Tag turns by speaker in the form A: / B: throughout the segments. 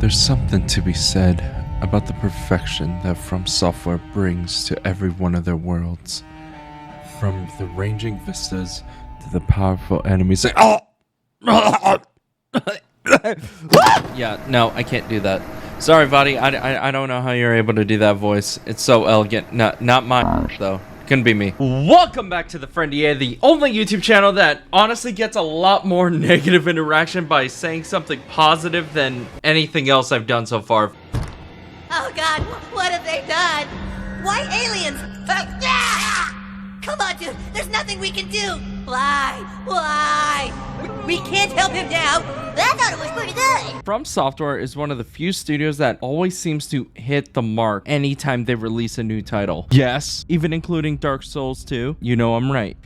A: There's something to be said about the perfection that FromSoftware brings to every one of their worlds. From the ranging vistas to the powerful enemies like,
B: Yeah, no, I can't do that. Sorry, Vadi, I don't know how you're able to do that voice. It's so elegant. Not mine, though. Couldn't be me. Welcome back to the Friend EA, the only YouTube channel that honestly gets a lot more negative interaction by saying something positive than anything else I've done so far.
C: Oh god, what have they done? Why aliens? Come on, dude, there's nothing we can do. Why? We can't help him now. I thought it was pretty good.
B: FromSoftware is one of the few studios that always seems to hit the mark anytime they release a new title. Yes, even including Dark Souls 2. You know I'm right.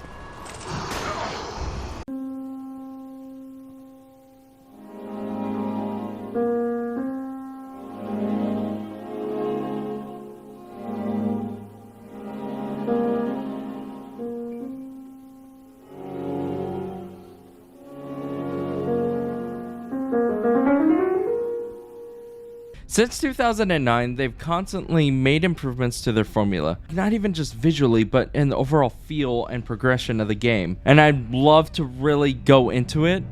B: Since 2009, they've constantly made improvements to their formula, not even just visually, but in the overall feel and progression of the game. And I'd love to really go into it,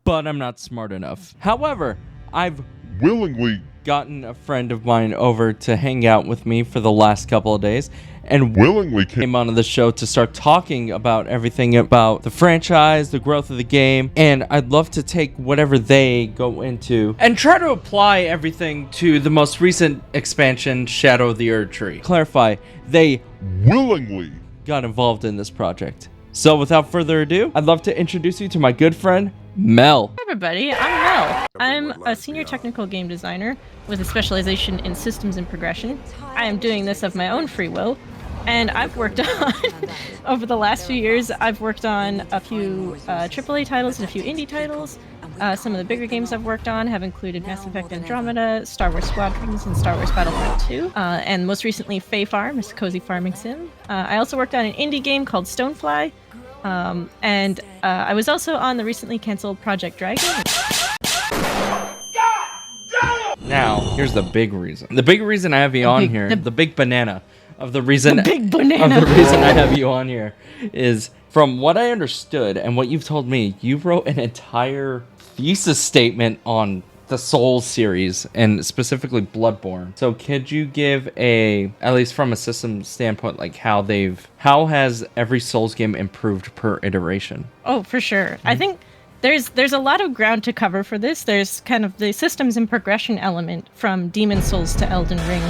B: but I'm not smart enough. However, I've willingly gotten a friend of mine over to hang out with me for the last couple of days, and willingly came onto the show to start talking about everything about the franchise, the growth of the game, and I'd love to take whatever they go into and try to apply everything to the most recent expansion, Shadow of the Erdtree. Clarify, they willingly got involved in this project. So without further ado, I'd love to introduce you to my good friend, Mel.
D: Hi everybody, I'm Mel. I'm a senior technical game designer with a specialization in systems and progression. I am doing this of my own free will, and I've worked on, over the last few years, I've worked on a few AAA titles and a few indie titles. Some of the bigger games I've worked on have included Mass Effect Andromeda, Star Wars Squadrons, and Star Wars Battlefront 2, and most recently Fae Farm, a cozy farming sim. I also worked on an indie game called Stonefly, and I was also on the recently canceled Project Dragon.
B: Now, here's the big reason. The big reason I have you on here, the big banana of the reason I have you on here is, from what I understood and what you've told me, you wrote an entire thesis statement on the Souls series and specifically Bloodborne. So could you give at least from a system standpoint, like how has every Souls game improved per iteration? Oh,
D: for sure. I think there's a lot of ground to cover for this. There's kind of the systems and progression element from Demon Souls to Elden Ring.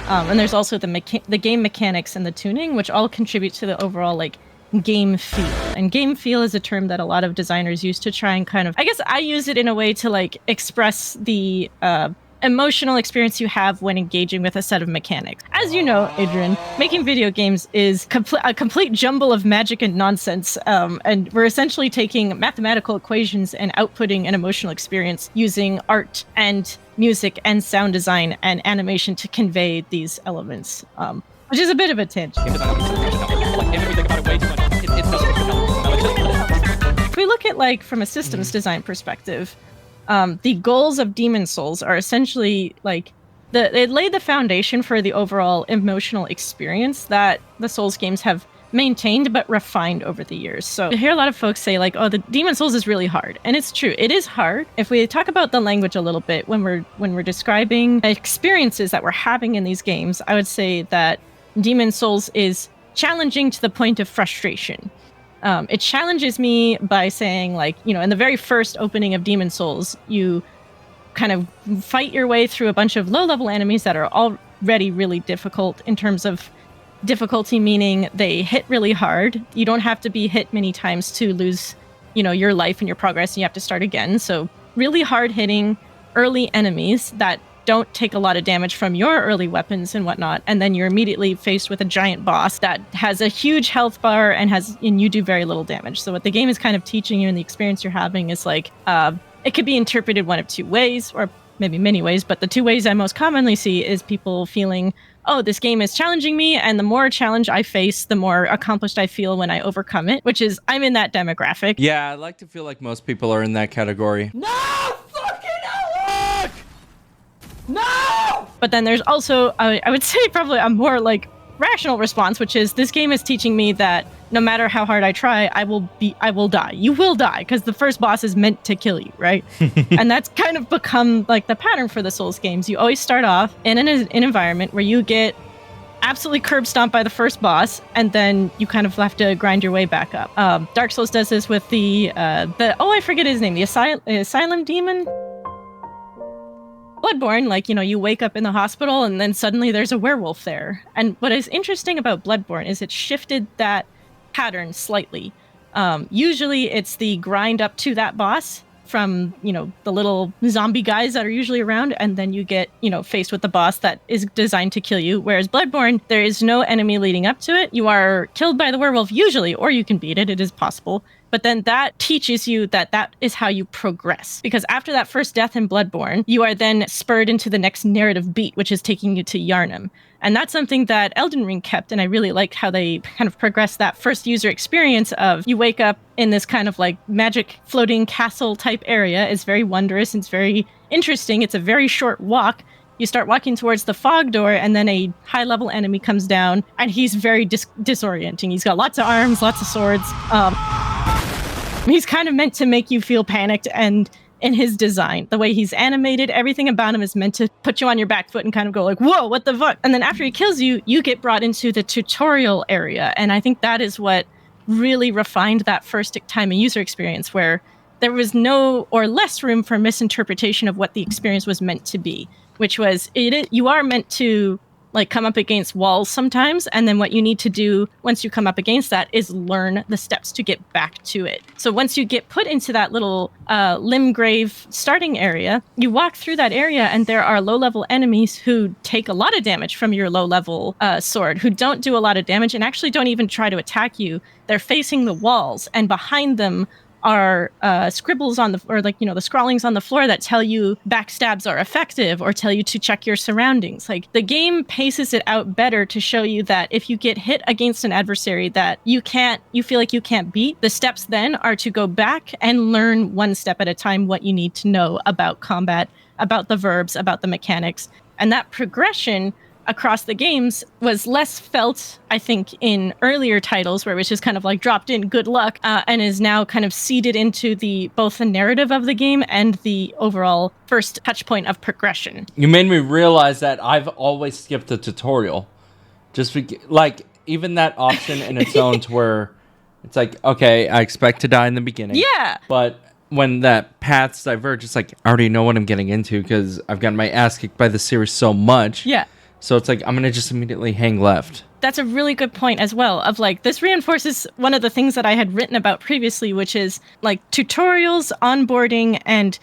D: And there's also the game mechanics and the tuning, which all contribute to the overall like game feel. And game feel is a term that a lot of designers use to try and kind of, I guess I use it in a way to like express the emotional experience you have when engaging with a set of mechanics. As you know, Adrian, making video games is a complete jumble of magic and nonsense, and we're essentially taking mathematical equations and outputting an emotional experience using art and music and sound design and animation to convey these elements, which is a bit of a tangent. If we look at like from a systems design perspective, the goals of Demon Souls are essentially like they lay the foundation for the overall emotional experience that the Souls games have maintained but refined over the years. So I hear a lot of folks say like, oh, the Demon Souls is really hard, and it's true, it is hard. If we talk about the language a little bit when we're describing experiences that we're having in these games, I would say that Demon Souls is challenging to the point of frustration. It challenges me by saying, like, you know, in the very first opening of Demon Souls, you kind of fight your way through a bunch of low-level enemies that are already really difficult in terms of difficulty, meaning they hit really hard. You don't have to be hit many times to lose, you know, your life and your progress, and you have to start again. So really hard-hitting early enemies that don't take a lot of damage from your early weapons and whatnot, and then you're immediately faced with a giant boss that has a huge health bar and you do very little damage. So what the game is kind of teaching you and the experience you're having is like, it could be interpreted one of two ways, or maybe many ways, but the two ways I most commonly see is people feeling, oh, this game is challenging me, and the more challenge I face, the more accomplished I feel when I overcome it, which is, I'm in that demographic.
B: Yeah, I like to feel like most people are in that category.
C: No fucking
D: But then there's also, I would say, probably a more like rational response, which is this game is teaching me that no matter how hard I try, I will die. You will die because the first boss is meant to kill you, right? And that's kind of become like the pattern for the Souls games. You always start off in an environment where you get absolutely curb stomped by the first boss, and then you kind of have to grind your way back up. Dark Souls does this with the I forget his name, the asylum demon. Bloodborne, like, you wake up in the hospital and then suddenly there's a werewolf there. And what is interesting about Bloodborne is it shifted that pattern slightly. Usually it's the grind up to that boss from, the little zombie guys that are usually around, and then you get, faced with the boss that is designed to kill you. Whereas Bloodborne, there is no enemy leading up to it. You are killed by the werewolf usually, or you can beat it. It is possible. But then that teaches you that is how you progress. Because after that first death in Bloodborne, you are then spurred into the next narrative beat, which is taking you to Yharnam. And that's something that Elden Ring kept, and I really liked how they kind of progressed that first user experience of you wake up in this kind of like magic floating castle type area. It's very wondrous, it's very interesting, it's a very short walk. You start walking towards the fog door, and then a high-level enemy comes down, and he's very disorienting. He's got lots of arms, lots of swords. He's kind of meant to make you feel panicked, and in his design, the way he's animated, everything about him is meant to put you on your back foot and kind of go like, whoa, what the fuck? And then after he kills you, you get brought into the tutorial area, and I think that is what really refined that first time and user experience, where there was no or less room for misinterpretation of what the experience was meant to be. Which was, you are meant to like come up against walls sometimes, and then what you need to do once you come up against that is learn the steps to get back to it. So once you get put into that little Limgrave starting area, you walk through that area, and there are low-level enemies who take a lot of damage from your low-level sword, who don't do a lot of damage and actually don't even try to attack you. They're facing the walls, and behind them are scribbles on the scrawlings on the floor that tell you backstabs are effective or tell you to check your surroundings. Like, the game paces it out better to show you that if you get hit against an adversary that you feel like you can't beat, the steps then are to go back and learn one step at a time what you need to know about combat, about the verbs, about the mechanics. And that progression across the games was less felt, I think, in earlier titles where it was just kind of like dropped in good luck, and is now kind of seeded into both the narrative of the game and the overall first touch point of progression.
B: You made me realize that I've always skipped the tutorial. Like, even that option in its own to where it's like, okay, I expect to die in the beginning.
D: Yeah.
B: But when that paths diverge, it's like, I already know what I'm getting into because I've gotten my ass kicked by the series so much.
D: Yeah.
B: So it's like, I'm going to just immediately hang left.
D: That's a really good point as well, of like, this reinforces one of the things that I had written about previously, which is like tutorials, onboarding, and,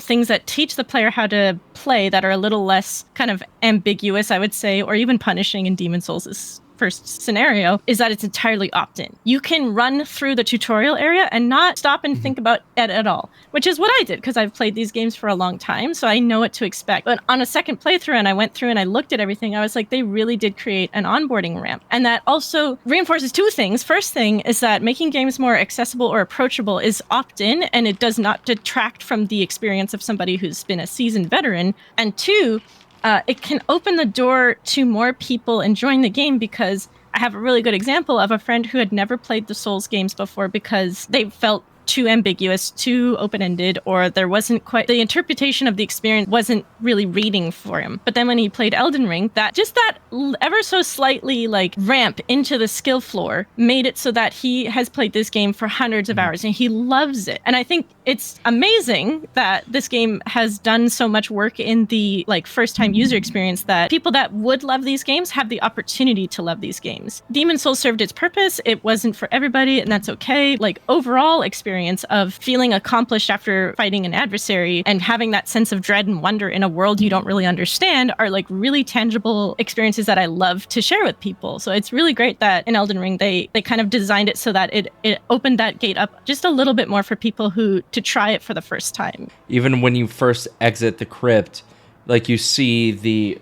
D: things that teach the player how to play that are a little less kind of ambiguous, I would say, or even punishing in Demon's Souls' first scenario, is that it's entirely opt-in. You can run through the tutorial area and not stop and think about it at all, which is what I did because I've played these games for a long time, so I know what to expect. But on a second playthrough, and I went through and I looked at everything, I was like, they really did create an onboarding ramp. And that also reinforces two things. First thing is that making games more accessible or approachable is opt-in, and it does not detract from the experience of somebody who's been a seasoned veteran. And two, it can open the door to more people enjoying the game, because I have a really good example of a friend who had never played the Souls games before because they felt too ambiguous, too open-ended, or there wasn't quite, the interpretation of the experience wasn't really reading for him. But then when he played Elden Ring, that ever so slightly like ramp into the skill floor made it so that he has played this game for hundreds of hours and he loves it. And I think it's amazing that this game has done so much work in the like first time user experience that people that would love these games have the opportunity to love these games. Demon's Souls served its purpose. It wasn't for everybody, and that's okay. Like, overall experience of feeling accomplished after fighting an adversary and having that sense of dread and wonder in a world you don't really understand are like really tangible experiences that I love to share with people. So it's really great that in Elden Ring they kind of designed it so that it opened that gate up just a little bit more for people to try it for the first time.
B: Even when you first exit the crypt, like, you see the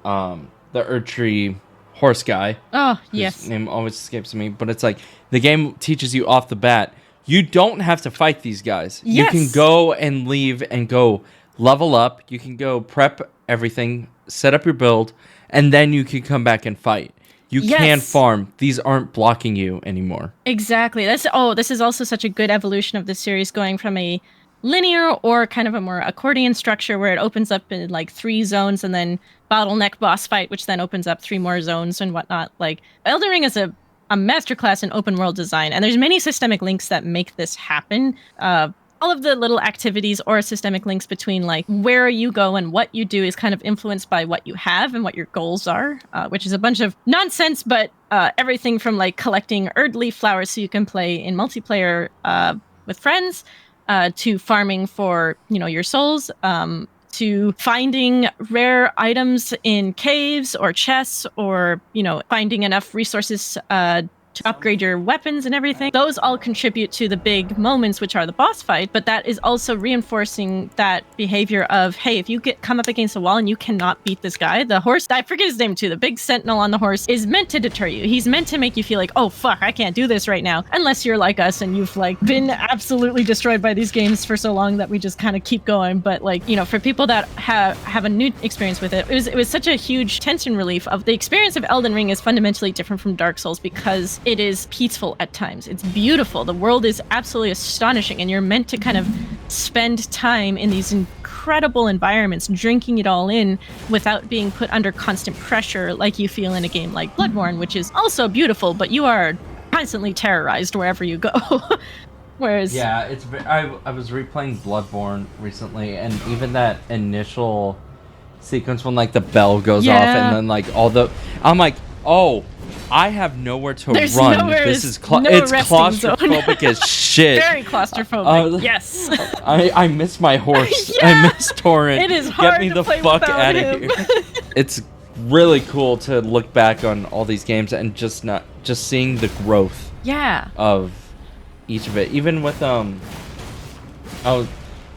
B: Erdtree horse guy.
D: Oh, yes.
B: His name always escapes me, but it's like the game teaches you off the bat, you don't have to fight these guys.
D: Yes.
B: You can go and leave and go level up. You can go prep everything, set up your build, and then you can come back and fight. You can farm. These aren't blocking you anymore.
D: Exactly. This is also such a good evolution of this series, going from a linear or kind of a more accordion structure where it opens up in like 3 zones and then bottleneck boss fight, which then opens up 3 more zones and whatnot. Like Elden Ring is a masterclass in open world design, and there's many systemic links that make this happen. All of the little activities or systemic links between like where you go and what you do is kind of influenced by what you have and what your goals are, which is a bunch of nonsense, but everything from like collecting Erdtree flowers so you can play in multiplayer with friends, to farming for, your souls, to finding rare items in caves or chests, or, finding enough resources to upgrade your weapons and everything. Those all contribute to the big moments, which are the boss fight, but that is also reinforcing that behavior of, hey, if you come up against a wall and you cannot beat this guy, the horse, I forget his name too, the big sentinel on the horse, is meant to deter you. He's meant to make you feel like, oh fuck, I can't do this right now, unless you're like us and you've like been absolutely destroyed by these games for so long that we just kind of keep going. But like, for people that have a new experience with it, it was such a huge tension relief. Of the experience of Elden Ring is fundamentally different from Dark Souls because it is peaceful at times. It's beautiful. The world is absolutely astonishing, and you're meant to kind of spend time in these incredible environments, drinking it all in without being put under constant pressure like you feel in a game like Bloodborne, which is also beautiful, but you are constantly terrorized wherever you go. Whereas
B: I was replaying Bloodborne recently, and even that initial sequence when like the bell goes off and then like I'm like, oh, I have nowhere to run. This is it's claustrophobic as shit.
D: Very claustrophobic. Yes.
B: I miss my horse.
D: Yeah.
B: I miss Torrent.
D: It is hard
B: Get me
D: to
B: the
D: play
B: fuck
D: without
B: out
D: him.
B: of here. It's really cool to look back on all these games and just seeing the growth.
D: Yeah.
B: Of each of it. Even with I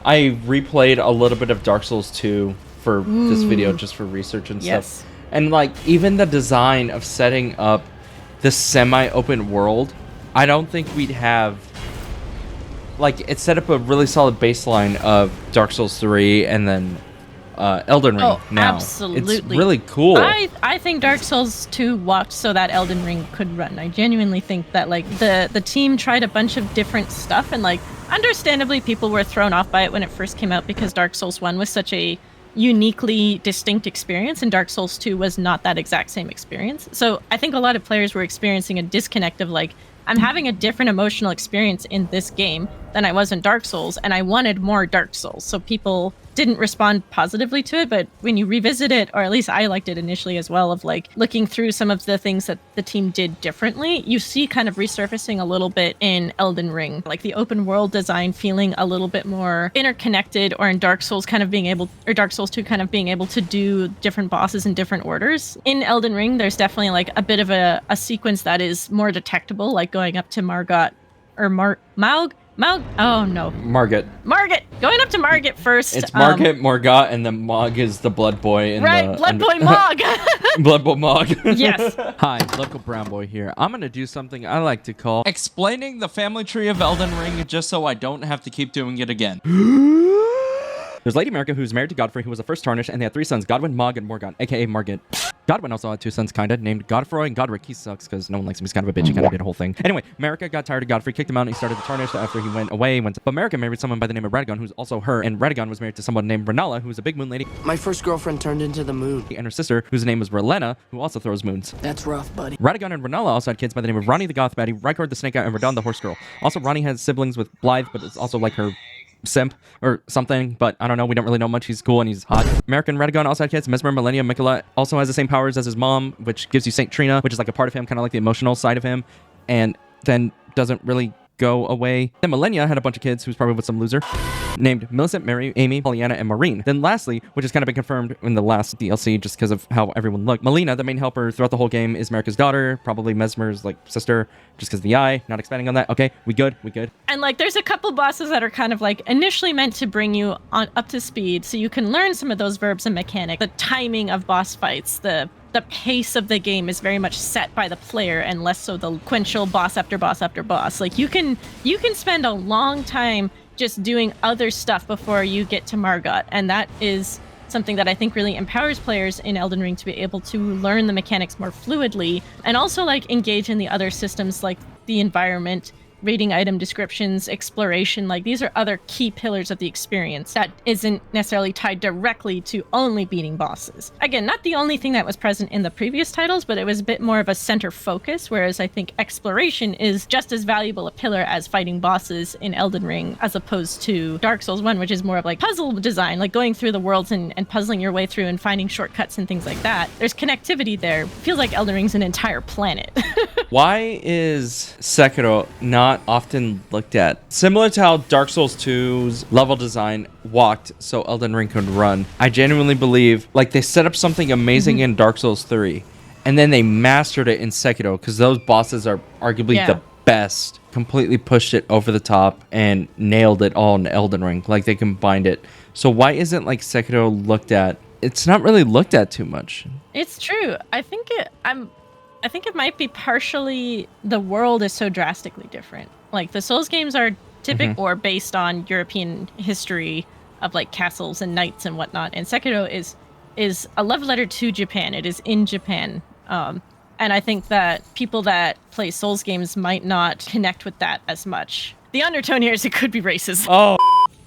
B: replayed a little bit of Dark Souls 2 for this video just for research and stuff. And like even the design of setting up this semi-open world, I don't think we'd have like it set up a really solid baseline of Dark Souls 3 and then Elden Ring now.
D: Absolutely.
B: It's really cool.
D: I think Dark Souls 2 walked so that Elden Ring could run. I genuinely think that like the team tried a bunch of different stuff, and like understandably people were thrown off by it when it first came out because Dark Souls 1 was such a uniquely distinct experience, and Dark Souls 2 was not that exact same experience. So I think a lot of players were experiencing a disconnect of like, I'm having a different emotional experience in this game than I was in Dark Souls, and I wanted more Dark Souls. So people didn't respond positively to it, but when you revisit it, or at least I liked it initially as well, of like looking through some of the things that the team did differently, you see kind of resurfacing a little bit in Elden Ring, like the open world design feeling a little bit more interconnected, or in Dark Souls kind of being able, or Dark Souls 2 kind of being able to do different bosses in different orders. In Elden Ring, there's definitely like a bit of a sequence that is more detectable, like going up to Margot, or Maug? Oh no.
B: Margit.
D: Going up to Margit first.
B: It's Margit, Morgot, and then Mog is the Blood Boy.
D: Blood Boy Mog.
B: Blood Boy Mog.
D: Yes.
B: Hi, Local Brown Boy here. I'm going to do something I like to call explaining the family tree of Elden Ring just so I don't have to keep doing it again. There's Lady America, who's married to Godfrey, who was the first Tarnished, and they had 3 sons, Godwin, Mog, and Morgon, aka Margit. Godwin also had 2 sons, kinda, named Godfroy and Godric. He sucks because no one likes him. He's kind of a bitch. He kind of did a whole thing. Anyway, America got tired of Godfrey, kicked him out, and he started the Tarnished after he went away. But America married someone by the name of Radagon, who's also her, and Radagon was married to someone named Renala, who's a big moon lady.
E: My first girlfriend turned into the moon.
B: And her sister, whose name was Relena, who also throws moons.
E: That's rough, buddy.
B: Radagon and Renala also had kids by the name of Ronnie the Goth Baddie, Rykard the Snake Eye, and Radon the Horse Girl. Also, Ronnie has siblings with Blythe, but it's also like her simp or something, but I don't know. We don't really know much. He's cool and he's hot. American Radagon also had kids. Mesmer Millennium Mikola also has the same powers as his mom, which gives you Saint Trina, which is like a part of him, kind of like the emotional side of him, and then doesn't really go away. Then Millennia had a bunch of kids who's probably with some loser named Millicent, Mary, Amy, Pollyanna, and Maureen. Then lastly, which has kind of been confirmed in the last DLC just because of how everyone looked, Melina, the main helper throughout the whole game, is America's daughter, probably Mesmer's like sister, just because of the eye. Not expanding on that. Okay, we good.
D: And like there's a couple bosses that are kind of like initially meant to bring you on up to speed so you can learn some of those verbs and mechanics. The timing of boss fights, the pace of the game is very much set by the player and less so the sequential boss after boss after boss. Like you can spend a long time just doing other stuff before you get to Margot, and that is something that I think really empowers players in Elden Ring to be able to learn the mechanics more fluidly and also like engage in the other systems like the environment, reading item descriptions, exploration. Like these are other key pillars of the experience that isn't necessarily tied directly to only beating bosses. Again, not the only thing that was present in the previous titles, but it was a bit more of a center focus, whereas I think exploration is just as valuable a pillar as fighting bosses in Elden Ring, as opposed to Dark Souls 1, which is more of like puzzle design, like going through the worlds and puzzling your way through and finding shortcuts and things like that. There's connectivity there. Feels like Elden Ring's an entire planet.
B: Why is Sekiro not often looked at? Similar to how Dark Souls 2's level design walked so Elden Ring could run, I genuinely believe like they set up something amazing in Dark Souls 3 and then they mastered it in Sekiro because those bosses are arguably the best, completely pushed it over the top and nailed it all in Elden Ring. Like they combined it. So why isn't like Sekiro looked at? It's not really looked at too much.
D: It's true. I think it might be partially the world is so drastically different. Like the Souls games are typical or based on European history of like castles and knights and whatnot, and Sekiro is a love letter to Japan. It is in Japan, and I think that people that play Souls games might not connect with that as much. The undertone here is it could be racist.
B: Oh.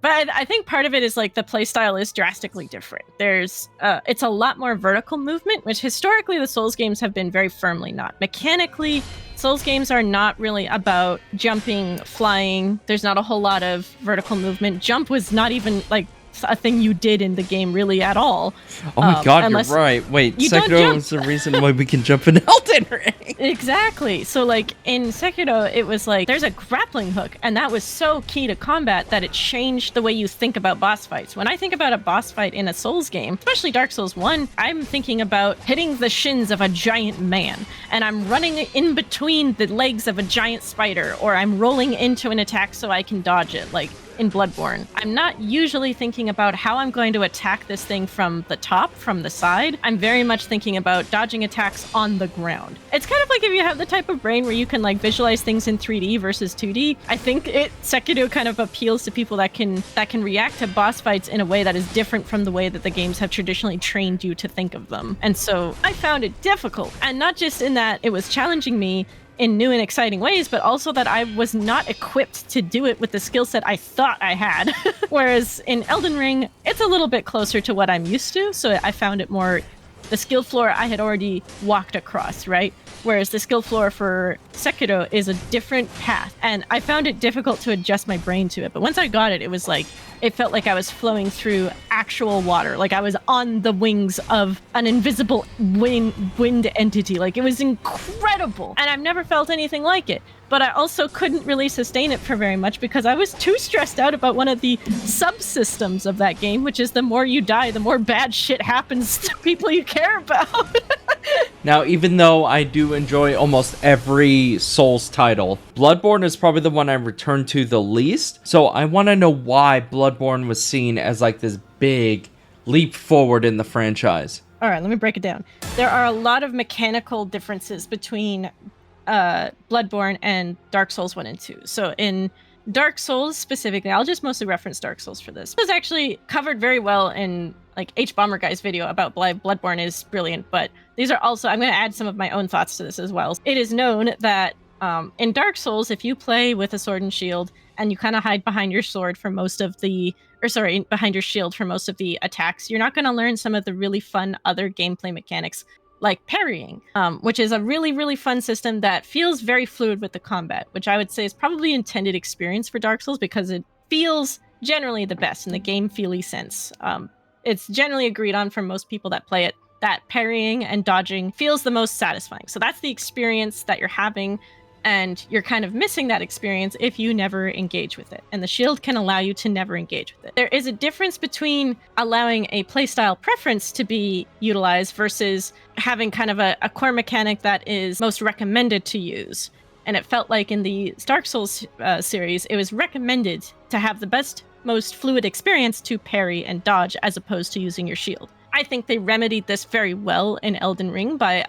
D: But I think part of it is like the playstyle is drastically different. There's it's a lot more vertical movement, which historically the Souls games have been very firmly not. Mechanically, Souls games are not really about jumping, flying. There's not a whole lot of vertical movement. Jump was not even like a thing you did in the game really at all.
B: Oh my god, you're right. Wait, Sekiro is the reason why we can jump in Elden Ring.
D: Exactly. So like in Sekiro, it was like there's a grappling hook, and that was so key to combat that it changed the way you think about boss fights. When I think about a boss fight in a Souls game, especially Dark Souls 1, I'm thinking about hitting the shins of a giant man, and I'm running in between the legs of a giant spider, or I'm rolling into an attack so I can dodge it. Like in Bloodborne, I'm not usually thinking about how I'm going to attack this thing from the top, from the side. I'm very much thinking about dodging attacks on the ground. It's kind of like if you have the type of brain where you can like visualize things in 3D versus 2D. I think Sekiro kind of appeals to people that can react to boss fights in a way that is different from the way that the games have traditionally trained you to think of them. And so I found it difficult, and not just in that it was challenging me in new and exciting ways, but also that I was not equipped to do it with the skill set I thought I had. Whereas in Elden Ring, it's a little bit closer to what I'm used to, so I found it more the skill floor I had already walked across, right? Whereas the skill floor for Sekiro is a different path, and I found it difficult to adjust my brain to it. But once I got it, it was like, it felt like I was flowing through actual water, like I was on the wings of an invisible wind entity. Like it was incredible, and I've never felt anything like it. But I also couldn't really sustain it for very much because I was too stressed out about one of the subsystems of that game, which is the more you die, the more bad shit happens to people you care about.
B: Now, even though I do enjoy almost every Souls title, Bloodborne is probably the one I return to the least. So I want to know why Bloodborne was seen as like this big leap forward in the franchise.
D: All right, let me break it down. There are a lot of mechanical differences between Bloodborne and Dark Souls 1 and 2. So in Dark Souls specifically, I'll just mostly reference Dark Souls for this. It was actually covered very well in like H Bomber Guy's video about Bloodborne is brilliant, but these are also, I'm going to add some of my own thoughts to this as well. It is known that in Dark Souls, if you play with a sword and shield and you kind of hide behind your sword for most of the, behind your shield for most of the attacks, you're not going to learn some of the really fun other gameplay mechanics like parrying, which is a really, really fun system that feels very fluid with the combat, which I would say is probably intended experience for Dark Souls because it feels generally the best in the game feely sense. It's generally agreed on from most people that play it that parrying and dodging feels the most satisfying. So that's the experience that you're having, and you're kind of missing that experience if you never engage with it. And the shield can allow you to never engage with it. There is a difference between allowing a playstyle preference to be utilized versus having kind of a core mechanic that is most recommended to use. And it felt like in the Dark Souls series, it was recommended to have the best, most fluid experience to parry and dodge as opposed to using your shield. I think they remedied this very well in Elden Ring by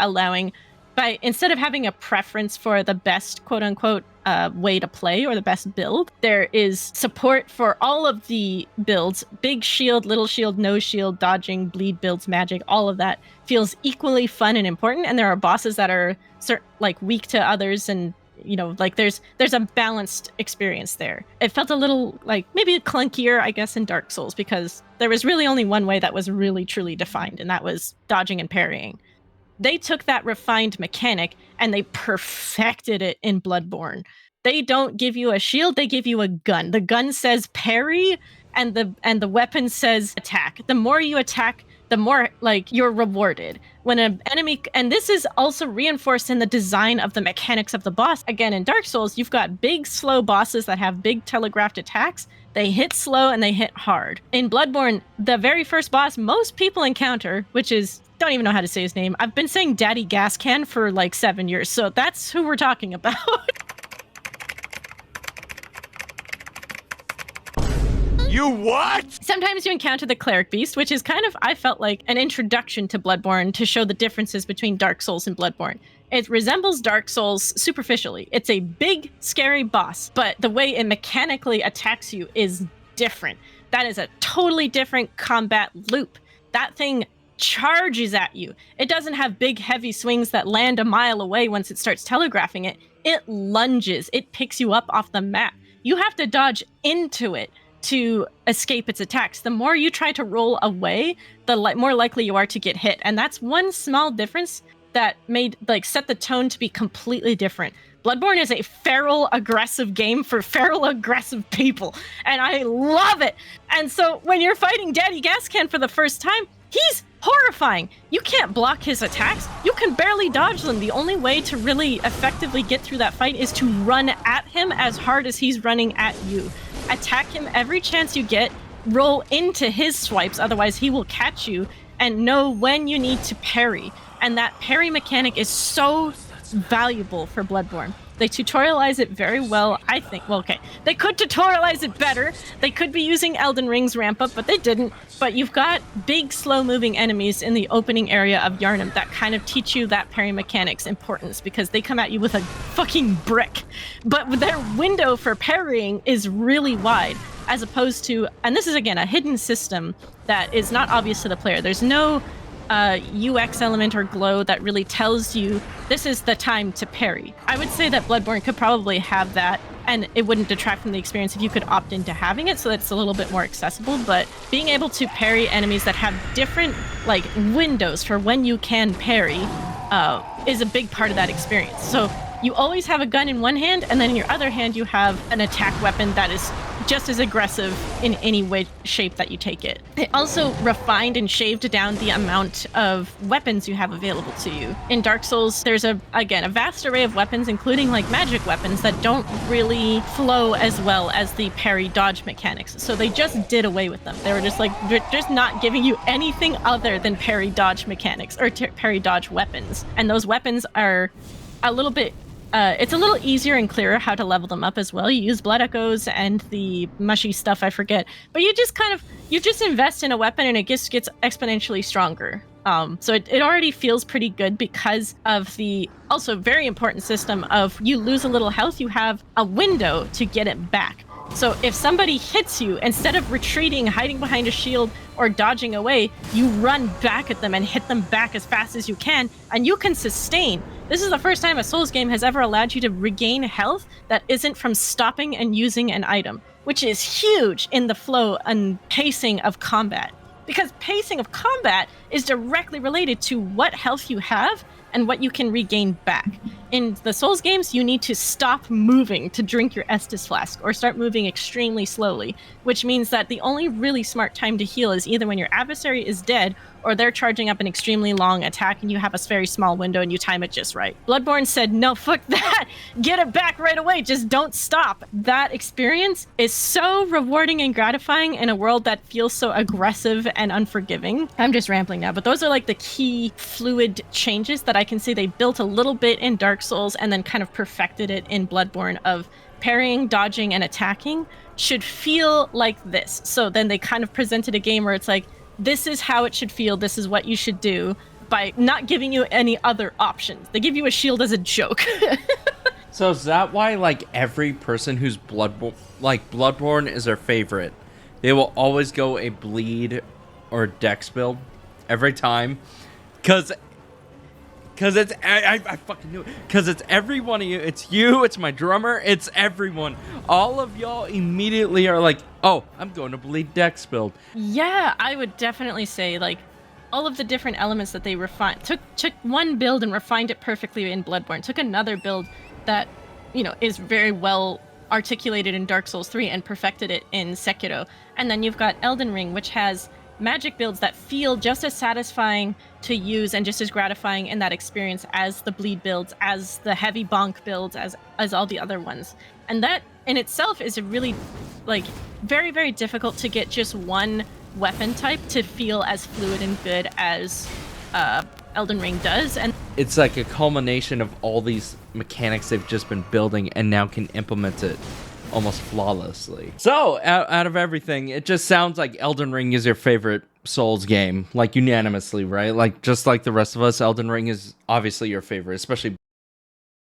D: instead of having a preference for the best quote unquote way to play or the best build. There is support for all of the builds: big shield, little shield, no shield, dodging, bleed builds, magic. All of that feels equally fun and important. And there are bosses that are like weak to others, and like there's a balanced experience there. It felt a little like maybe clunkier, I guess, in Dark Souls, because there was really only one way that was really truly defined, and that was dodging and parrying. They took that refined mechanic and they perfected it in Bloodborne. They don't give you a shield, they give you a gun. The gun says parry, and the weapon says attack. The more you attack, the more like you're rewarded. When an enemy, and this is also reinforced in the design of the mechanics of the boss. Again, in Dark Souls, you've got big, slow bosses that have big telegraphed attacks. They hit slow and they hit hard. In Bloodborne, the very first boss most people encounter, which is, don't even know how to say his name. I've been saying Daddy Gas Can for like 7 years, so that's who we're talking about.
F: You what?
D: Sometimes you encounter the Cleric Beast, which is kind of, I felt like, an introduction to Bloodborne to show the differences between Dark Souls and Bloodborne. It resembles Dark Souls superficially. It's a big, scary boss, but the way it mechanically attacks you is different. That is a totally different combat loop. That thing charges at you. It doesn't have big, heavy swings that land a mile away once it starts telegraphing it. It lunges. It picks you up off the map. You have to dodge into it to escape its attacks. The more you try to roll away, the more likely you are to get hit. And that's one small difference that made, like, set the tone to be completely different. Bloodborne is a feral, aggressive game for feral, aggressive people, and I love it. And so when you're fighting Daddy Gascan for the first time, he's horrifying. You can't block his attacks. You can barely dodge them. The only way to really effectively get through that fight is to run at him as hard as he's running at you. Attack him every chance you get, roll into his swipes, otherwise he will catch you, and know when you need to parry. And that parry mechanic is so valuable for Bloodborne. They tutorialize it very well, I think. Well, okay, they could tutorialize it better. They could be using Elden Ring's ramp up, but they didn't. But you've got big, slow-moving enemies in the opening area of Yharnam that kind of teach you that parry mechanic's importance, because they come at you with a fucking brick. But their window for parrying is really wide, as opposed to, and this is again a hidden system that is not obvious to the player. There's no UX element or glow that really tells you this is the time to parry. I would say that Bloodborne could probably have that, and it wouldn't detract from the experience if you could opt into having it, so that it's a little bit more accessible. But being able to parry enemies that have different like windows for when you can parry is a big part of that experience. So you always have a gun in one hand, and then in your other hand you have an attack weapon that is just as aggressive in any way, shape that you take it. It also refined and shaved down the amount of weapons you have available to you. In Dark Souls, there's a vast array of weapons, including like magic weapons, that don't really flow as well as the parry dodge mechanics. So they just did away with them. They were just like, they're just not giving you anything other than parry dodge mechanics or parry dodge weapons. And those weapons are a little bit it's a little easier and clearer how to level them up as well. You use blood echoes and the mushy stuff, I forget. But you just invest in a weapon and it just gets exponentially stronger. So it already feels pretty good because of the also very important system of you lose a little health, you have a window to get it back. So if somebody hits you, instead of retreating, hiding behind a shield, or dodging away, you run back at them and hit them back as fast as you can, and you can sustain. This is the first time a Souls game has ever allowed you to regain health that isn't from stopping and using an item, which is huge in the flow and pacing of combat. Because pacing of combat is directly related to what health you have and what you can regain back. In the Souls games, you need to stop moving to drink your Estus flask or start moving extremely slowly, which means that the only really smart time to heal is either when your adversary is dead or they're charging up an extremely long attack and you have a very small window and you time it just right. Bloodborne said, no, fuck that. Get it back right away. Just don't stop. That experience is so rewarding and gratifying in a world that feels so aggressive and unforgiving. I'm just rambling now, but those are like the key fluid changes that I can see they built a little bit in Dark Souls and then kind of perfected it in Bloodborne of parrying, dodging, and attacking should feel like this. So then they kind of presented a game where it's like, this is how it should feel, this is what you should do, by not giving you any other options. They give you a shield as a joke.
B: So is that why, like, every person who's Bloodborne is their favorite, they will always go a bleed or dex build every time? Because it's, I fucking knew it. Because it's every one of you. It's you, it's my drummer, it's everyone. All of y'all immediately are like, oh, I'm going to bleed dex build.
D: Yeah, I would definitely say, like, all of the different elements that they refined, took one build and refined it perfectly in Bloodborne, took another build that, you know, is very well articulated in Dark Souls 3 and perfected it in Sekiro. And then you've got Elden Ring, which has magic builds that feel just as satisfying to use and just as gratifying in that experience as the bleed builds, as the heavy bonk builds, as all the other ones. And that in itself is a really, like, very, very difficult to get just one weapon type to feel as fluid and good as Elden Ring does. And
B: It's like a culmination of all these mechanics they've just been building and now can implement it almost flawlessly. So, out of everything, it just sounds like Elden Ring is your favorite Souls game, like unanimously, right? Like, just like the rest of us, Elden Ring is obviously your favorite, especially...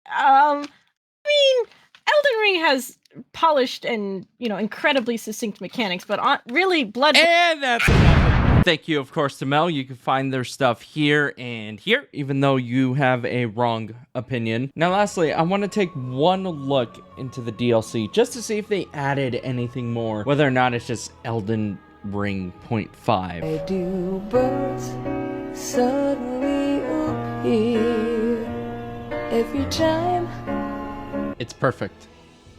D: I mean, Elden Ring has polished and, you know, incredibly succinct mechanics, but really Bloodborne...
B: And that's enough. Thank you, of course, to Mel. You can find their stuff here and here, even though you have a wrong opinion. Now, lastly, I want to take one look into the DLC just to see if they added anything more, whether or not it's just Elden Ring 0.5.
G: I do birds suddenly appear every time.
B: It's perfect.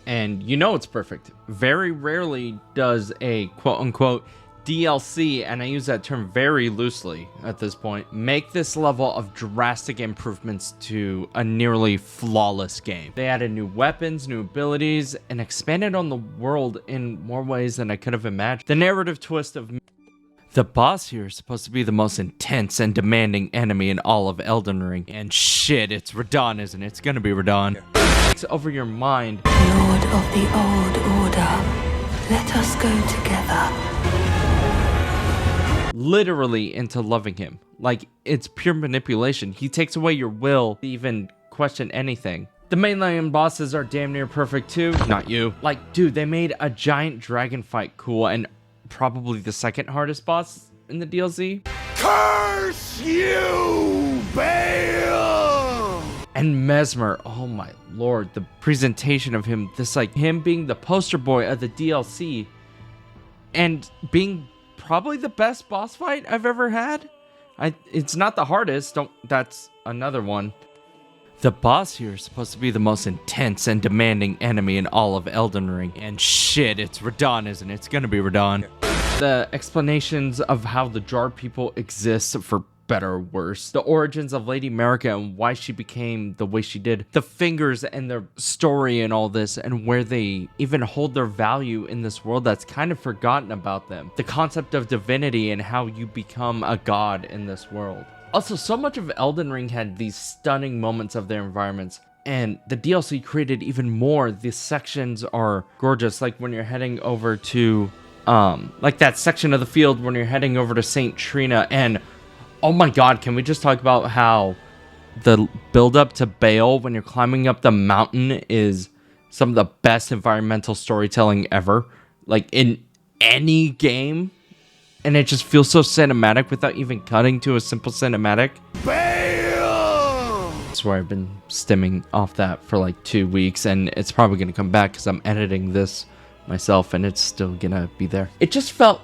B: And you know it's perfect. Very rarely does a quote-unquote DLC, and I use that term very loosely at this point, make this level of drastic improvements to a nearly flawless game. They added new weapons, new abilities, and expanded on the world in more ways than I could have imagined. The narrative twist of the boss here is supposed to be the most intense and demanding enemy in all of Elden Ring. And shit, it's Radahn, isn't it? It's gonna be Radahn. It's over your mind.
G: Lord of the Old Order, let us go together.
B: Literally into loving him. Like, it's pure manipulation. He takes away your will to even question anything. The mainline bosses are damn near perfect too. Not you. Like, dude, they made a giant dragon fight cool and probably the second hardest boss in the DLC.
F: Curse you, Bale!
B: And Mesmer, oh my lord, the presentation of him, this, like, him being the poster boy of the DLC and being probably the best boss fight I've ever had. It's not the hardest, that's another one. The boss here is supposed to be the most intense and demanding enemy in all of Elden Ring. And shit, it's Radahn, isn't it? It's gonna be Radahn. The explanations of how the Jar people exist, for better or worse. The origins of Lady Marika and why she became the way she did. The fingers and their story and all this, and where they even hold their value in this world that's kind of forgotten about them. The concept of divinity and how you become a god in this world. Also, so much of Elden Ring had these stunning moments of their environments, and the DLC created even more. These sections are gorgeous, like when you're heading over to, like that section of the field when you're heading over to St. Trina, and oh my god, can we just talk about how the build up to Bale when you're climbing up the mountain is some of the best environmental storytelling ever, like in any game? And it just feels so cinematic without even cutting to a simple cinematic.
F: Bale!
B: That's where I've been stemming off that for like 2 weeks, and it's probably going to come back because I'm editing this myself and it's still going to be there. It just felt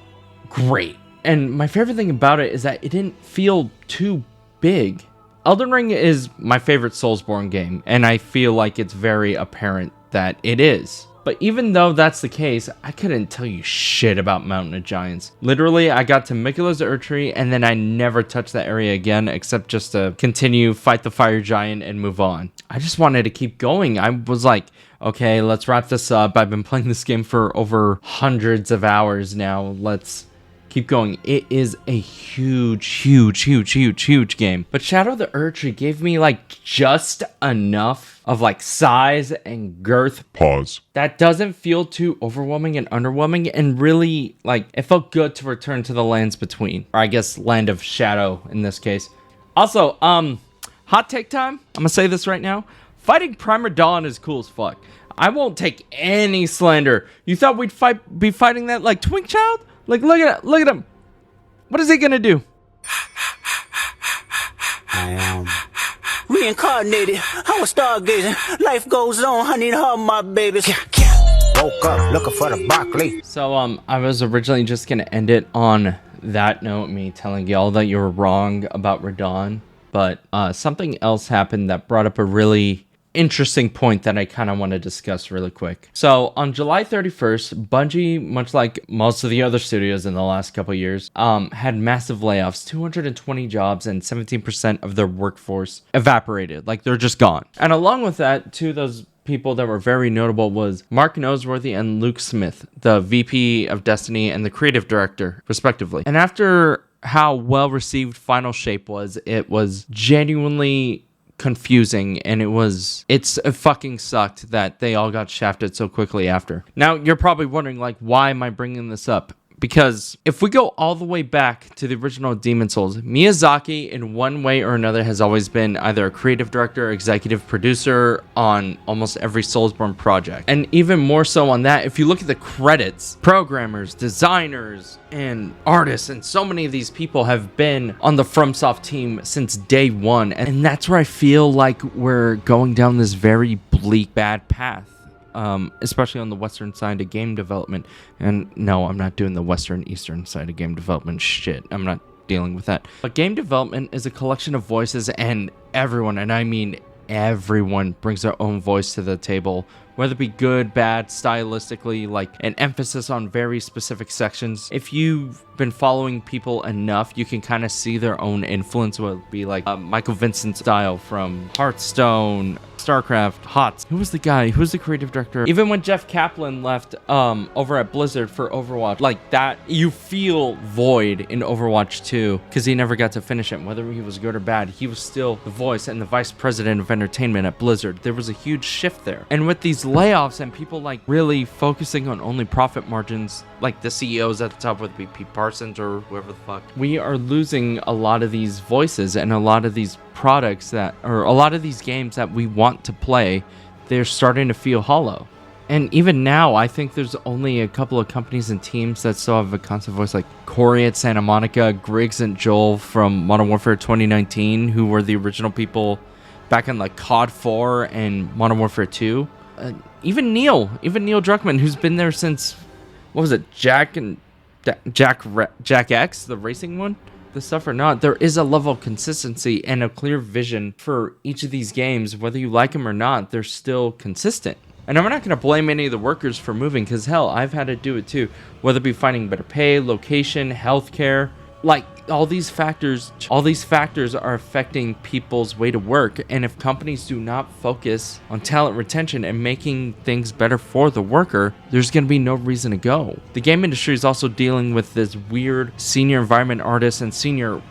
B: great. And my favorite thing about it is that it didn't feel too big. Elden Ring is my favorite Soulsborne game, and I feel like it's very apparent that it is. But even though that's the case, I couldn't tell you shit about Mountain of Giants. Literally, I got to Mikula's Erdtree, and then I never touched that area again, except just to continue, fight the fire giant, and move on. I just wanted to keep going. I was like, okay, let's wrap this up. I've been playing this game for over hundreds of hours now. Let's keep going. It is a huge game. But Shadow of the Erdtree gave me like just enough of like size and girth.
H: Pause.
B: That doesn't feel too overwhelming and underwhelming, and really like it felt good to return to the lands between, or I guess Land of Shadow in this case. Also, hot take time. I'm gonna say this right now. Fighting Primer Dawn is cool as fuck. I won't take any slander. You thought we'd be fighting that like Twink Child? Like, look at him. What is he gonna do?
H: I am reincarnated. I was stargazing. Life goes on. I need her, my babies. Woke up looking for the broccoli.
B: So I was originally just gonna end it on that note, me telling y'all that you were wrong about Radon, but something else happened that brought up a really interesting point that I kind of want to discuss really quick. So on July 31st, Bungie, much like most of the other studios in the last couple years, had massive layoffs. 220 jobs and 17% of their workforce evaporated. Like, they're just gone. And along with that, two of those people that were very notable was Mark Noseworthy and Luke Smith, the VP of Destiny and the creative director, respectively. And after how well received Final Shape was, it was genuinely confusing, and it fucking sucked that they all got shafted so quickly after. Now, you're probably wondering, like, why am I bringing this up? Because if we go all the way back to the original Demon Souls, Miyazaki, in one way or another, has always been either a creative director or executive producer on almost every Soulsborne project. And even more so on that, if you look at the credits, programmers, designers, and artists, and so many of these people have been on the FromSoft team since day one. And that's where I feel like we're going down this very bleak, bad path. Especially on the western side of game development. And no, I'm not doing the western eastern side of game development shit. I'm not dealing with that. But game development is a collection of voices, and everyone, and I mean everyone, brings their own voice to the table, whether it be good, bad, stylistically, like an emphasis on very specific sections. If you've been following people enough, you can kind of see their own influence. Whether it be like Michael Vincent's style from Hearthstone, StarCraft, HOTS. Who was the guy? Who was the creative director? Even when Jeff Kaplan left over at Blizzard for Overwatch, like that, you feel void in Overwatch 2 because he never got to finish it. Whether he was good or bad, he was still the voice and the vice president of entertainment at Blizzard. There was a huge shift there. And with these layoffs and people like really focusing on only profit margins, like the CEOs at the top, whether it be Pete Parsons or whoever the fuck, we are losing a lot of these voices and a lot of these products that, or a lot of these games that we want to play. They're starting to feel hollow. And even now, I think there's only a couple of companies and teams that still have a constant voice, like Corey at Santa Monica, Griggs and Joel from Modern Warfare 2019, who were the original people back in like COD 4 and Modern Warfare 2. Even Neil Druckmann, who's been there since, what was it, Jack X, the racing one? The stuff or not, there is a level of consistency and a clear vision for each of these games. Whether you like them or not, they're still consistent. And I'm not going to blame any of the workers for moving, because hell, I've had to do it too. Whether it be finding better pay, location, healthcare, like all these factors are affecting people's way to work. And if companies do not focus on talent retention and making things better for the worker, there's going to be no reason to go. The game industry is also dealing with this weird senior environment artists and senior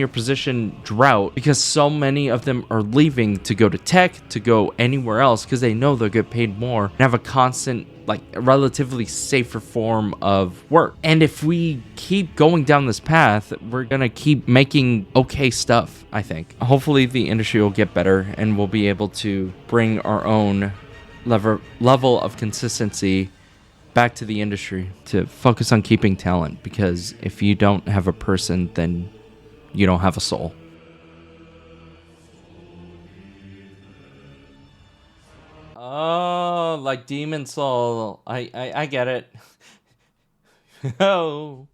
B: position drought, because so many of them are leaving to go to tech, to go anywhere else, because they know they'll get paid more and have a constant, like, relatively safer form of work. And if we keep going down this path, we're gonna keep making okay stuff, I think. Hopefully the industry will get better and we'll be able to bring our own level of consistency back to the industry, to focus on keeping talent, because if you don't have a person, then you don't have a soul. Oh, like Demon Soul. I get it. Oh.